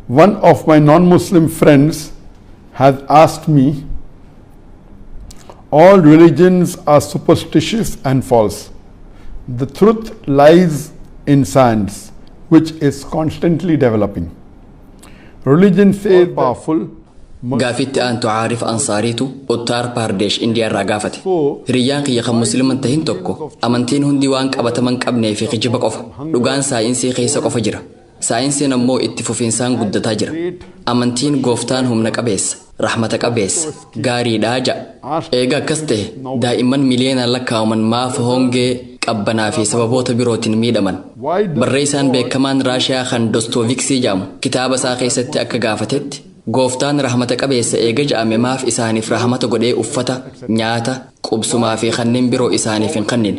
One of my non-Muslim friends has asked me, all religions are superstitious and false. The truth lies in science, which is constantly developing. Religion says powerful. قافت أن تعرف أنصاريتو أتار بارديش إنديا راقافت ريان قيقا مسلمان تهين توكو أمانتين هندي وانك أبتمنك أبني في خجبك أوفا لغان ساينسي خيسك أوفا جرا ساينسي نمو اتفو فينسان قد تاجر أمانتين قوفتان هم نكابيس رحمتك أبيس غاري داجا إيغا كسته دائما مليانا لكا ومن ما فهونجي أبنا في سببوت بيروتين ميدمان بريسان بكمان راشيا خان دوستوفيكسي جام كتاب ساقي ستة أكا غافتت قوفتان رحمتك أبيس إيجاج أمي ماف إساني في رحمتك قدي أفتا نياتا قبسو ما في خنن برو إساني في خنن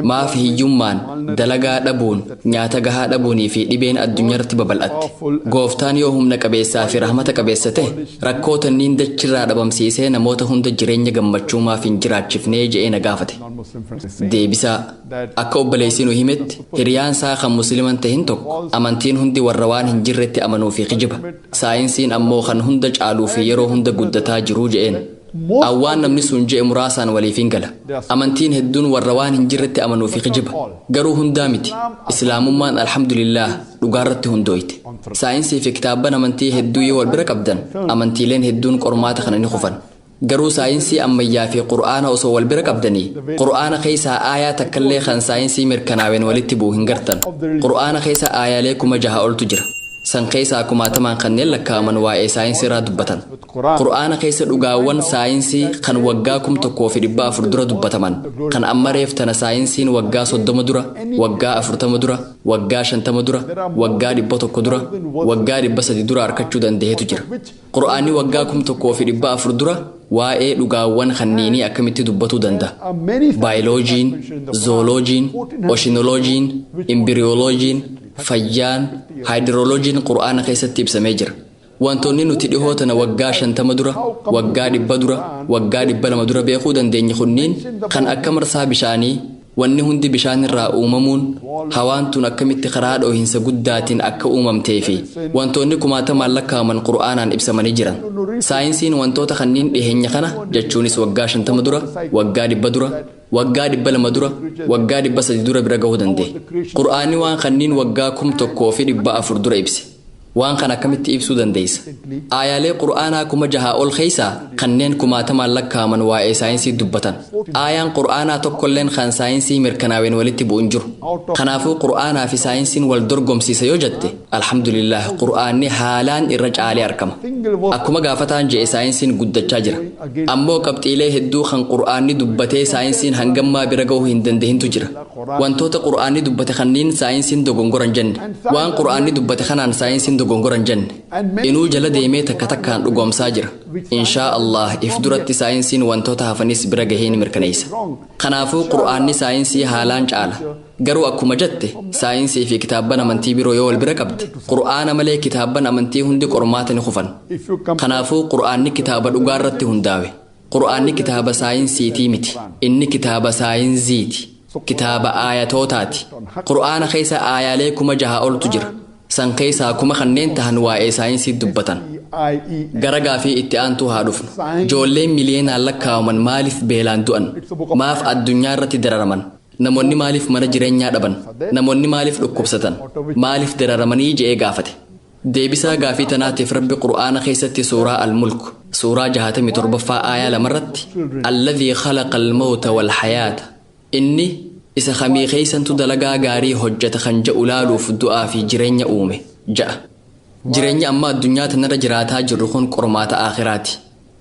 ما في يومان دلقا دبون نياتا قها دبوني في لبين الدنيا رتباب الأت قوفتان يوهم نكبيسا في رحمتك أبيسته ركوتا نين دجرا دبام سيسي نموتا هند جرين يغمبتشو ما في نجرات شفني جئين قافته دي بسا أكا أبليسينو همت هريان ساخا مسلمان تهنتوك أمانتين هندي والروان هنجرت أمنو في خجبه ساينسين أموخا هندج آلو في يرو هند قدتا جرو جئين أوان نمني سنجئ مراسان ولي فينقلا أمانتين هدون والروان هنجرت أمنو في خجبه قرو هندامتي إسلام مان الحمد لله لقارت هندويت ساينسي في كتابنا أمانتي هدوي والبرك أبدان أمانتي لين هدون قرمات خناني خفن قرو ساينسي أميا في قرآن وصو والبرك أبداني قرآن خيسا آية تكلي خان ساينسي مركناوين ولتبو هنجرتن قرآن خيسا آية ليكم جها أولتجر san keessa akkuma tamaan kanneen lakkaaman waa'ee saayinsii irraa dubbatan qur'aana keessa dhugaawwan saayinsii kan waggaa 1400 dura dubbataman kan amma reeftana saayinsiin waggaa 30 dura waggaa 40 dura waggaa 50 dura waggaa 100 dura waggaa 300 dura arkachuu dandeetu jira qur'aanni waggaa 1400 dura waa'ee dhugaawwan kanniinii akkamitti dubbatuu danda'a baayoloojiin zooloojiin oceanoloojiin embryolojiin fayyaan hydrologiin qur'aana keessatti ibsamee jira wantoonni nuti dhihootana waggaa 50 dura waggaa 100 dura waggaa 200 dura beekuu dandeenye kunniin kan akka marsaa bishaanii wanni hundi bishaan irraa uumamuun hawaan tun akkamitti karaa dhoohinsa guddaatiin akka uumamtee fi wantoonni kumaatamaan lakkaaman qur'aanaan ibsamanii jiran saayinsiin wantoota kanniin dhiheenya kana jechuunis waggaa 50 dura waggaa 100 dura waggaa 200 dura waggaa 300 dura bira gahuu danda'e qur'aanni waan kanniin waggaa 1400 dura ibse waan kana akkamitti ibsuu dandeessa aayaalee qur'aanaa kuma jaha ol keeysaa kanneen kumaatamaan lakkaaman waa'ee saayinsii dubbatan aayaan qur'aanaa tokkolleen kan saayinsii mirkanaaween walitti bu'uun jiru kanaafuu qur'aanaa fi saayinsiin wal dorgomsiisa yoo jette alhamdulillah qur'aanni haalaan irra caalee argama akkuma gaafataan je'e saayinsiin guddachaa jira ammoo qabxiilee hedduu kan qur'aanni dubbatee saayinsiin hangammaa bira gahuu hin dandehintu jira wantoota qur'aanni dubbate kanniin saayinsiin dogongoran jenne waan qur'aanni dubbate kanaan saayinsiin dogongoran jenne inuu jala deemee takka takkaan dhugoomsaa jira inshaa Allah if duratti saayinsiin wantoota hafanis bira gahee ni mirkaneessa kanaafuu qur'aanni saayinsii haalaan caala garuu akkuma jette saayinsii fi kitaabban amantii biroo yoo wal bira qabde qur'aana malee kitaabban amantii hundi qormaata ni kufan kanaafuu qur'aanni kitaaba dhugaa irratti hundaawe qur'aanni kitaaba saayinsiitii miti inni kitaaba saayinsiiti kitaaba aayatootaati qur'aana keessa aayaalee kuma jaha oltu jira san keessa kuma kanneen tahan waa'ee saayinsii dubbatan gara gaafii itti aantuu haa dhufnu ijoolleen miliyoonaan lakkaawaman maaliif beelaan du'an maaf addunyaa irratti dararaman namoonni maaliif mana jireenyaa dhaban namoonni maaliif dhukkubsatan maaliif dararamanii je'ee gaafate deebisaa gaafii tanaatiif rabbi qur'aana keessatti suuraa al-mulk suuraa 67ffaa aayaa 2 irratti alladhii khalaqa al-mawta wal hayaata inni isa khamii keessantu dalagaa gaarii hojjeta kan ja'u laaluuf du'aa fi jireenya uume ja'a jireenya amma addunyaa tanarra jiraataa jirru kun qormaata aakhiraati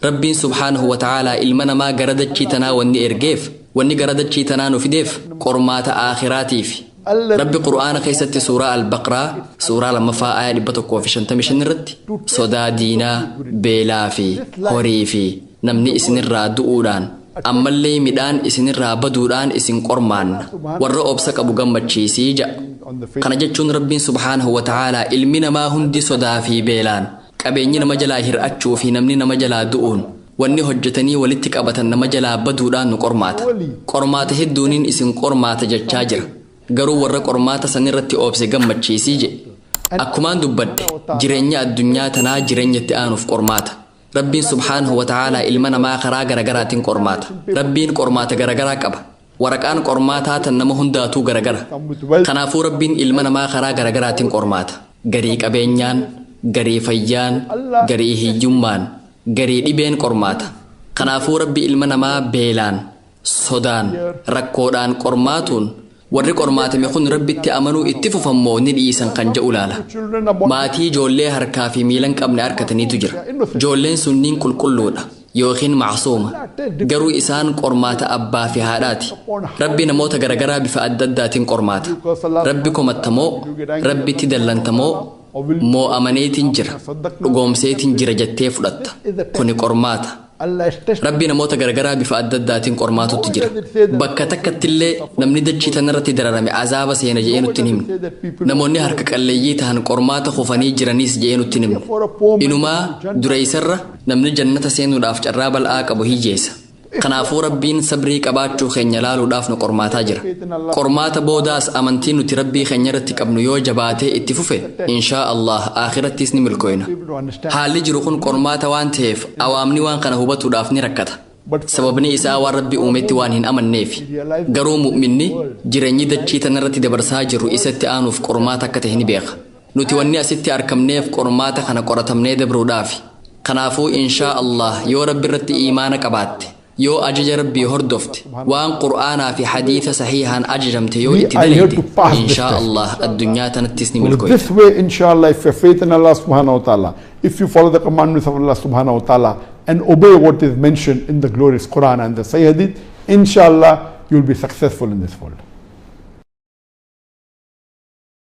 rabbiin subhaanahu wa ta'aalaa ilma namaa gara dachii tanaa wanni ergeef wanni gara dachii tanaa nu fideef qormaata aakhiraatiif rabbi qur'aana keessatti suuraa al-baqraa suuraa 2ffaa aayaa 155 irratti sodaa diinaa beelaa fi horii fi namni isinirraa du'uudhaan ammallee midhaan isinirraa baduudhaan isin qormaanna warra obsa qabu gammachiisii ja'a kana jechuun rabbiin subhaanahu wa ta'aalaa ilmi namaa hundi sodaa fi beelaan qabeenyi nama jalaa hir'achuu fi namni nama jalaa du'uun wanni hojjetanii walitti qabatan nama jalaa baduudhaan nu qormaata hedduuniin isin qormaata jechaa jira garuu warra qormaata sanirratti obse gammachiisii jedhe Akkumaan dubbadhe jireenya addunyaa tanaa jireenyatti aanuuf qormaata. Rabbiin subhaanahu wa ta'aalaa ilma namaa karaa garagaraatiin qormaata. Rabbiin qormaata garagaraa qaba. Waraqaan qormaataa tan nama hundaatuu garagara. Kanaafuu Rabbiin ilma namaa karaa garagaraatiin qormaata. Garii qabeenyaan, garii fayyaan, garii hiyyummaan, garii dhibeen qormaata. Kanaafuu Rabbi ilma namaa beelaan, sodaan, rakkoodhaan qormaatuun warri qormaatame kun Rabbitti amanuu itti fufammoo ni dhiisan kan jedhu laala. Maatii ijoollee harkaa fi miilan qabne harkataniitu jira. Ijoolleen sunniin qulqulluudha yookiin macsuuma. Garuu isaan qormaata abbaa fi haadhaati. Rabbi namoota garagaraa bifa adda addaatiin qormaata. Rabbi komattamoo, Rabbitti dallantamoo, moo amaneetiin jira, dhugoomseetiin jira jettee fudhatta. Kuni qormaata. Rabbi namoota garagaraa bifa adda addaatiin qormaatutti jira. Bakka takkattillee namni dachii tanarratti dararame azaaba seena jedhee nutti hin himne. Namoonni harka qalleeyyii ta'an qormaata kufanii jiraniis jedhee nutti hin himne. Inumaa dureessarra namni jannata seenuudhaaf carraa bal'aa qabu hiyyeessa. Kanaafuu Rabbiin sabrii qabaachuu keenya laaluudhaaf nu qormaataa jira. Qormaata boodaas amantiin nuti Rabbii keenya irratti qabnu yoo jabaatee itti fufe inshaa Allah akhirattis ni milkooyna. Haalli jiru kun qormaata waan ta'eef awaamni waan kana hubatuudhaaf ni rakkata. Sababni isaa waan Rabbi uumetti waan hin amanneef. Garuu mu'minni jireenyi dachii tanarratti dabarsaa jiru isatti aanuuf qormaata akka ta'e ni beeka. Nuti wanni asitti argamneef qormaata kana qoratamnee dabruudhaafi. Kanaafuu inshaa Allah yoo Rabbi irratti iimaana qabaatte, yoo ajaja Rabbii hordofte, waan Qur'aanaa fi hadiisa sahihaan ajajamte yoo itti dalayte, inshaa Allah addunyaa tanattis ni milkooyta. This way, inshallah, if you have faith in Allah subhanahu wa ta'ala, if you follow the commandments of Allah subhanahu wa ta'ala and obey what is mentioned in the glorious Quran and the Sahih Hadith, inshallah, you will be successful in this world.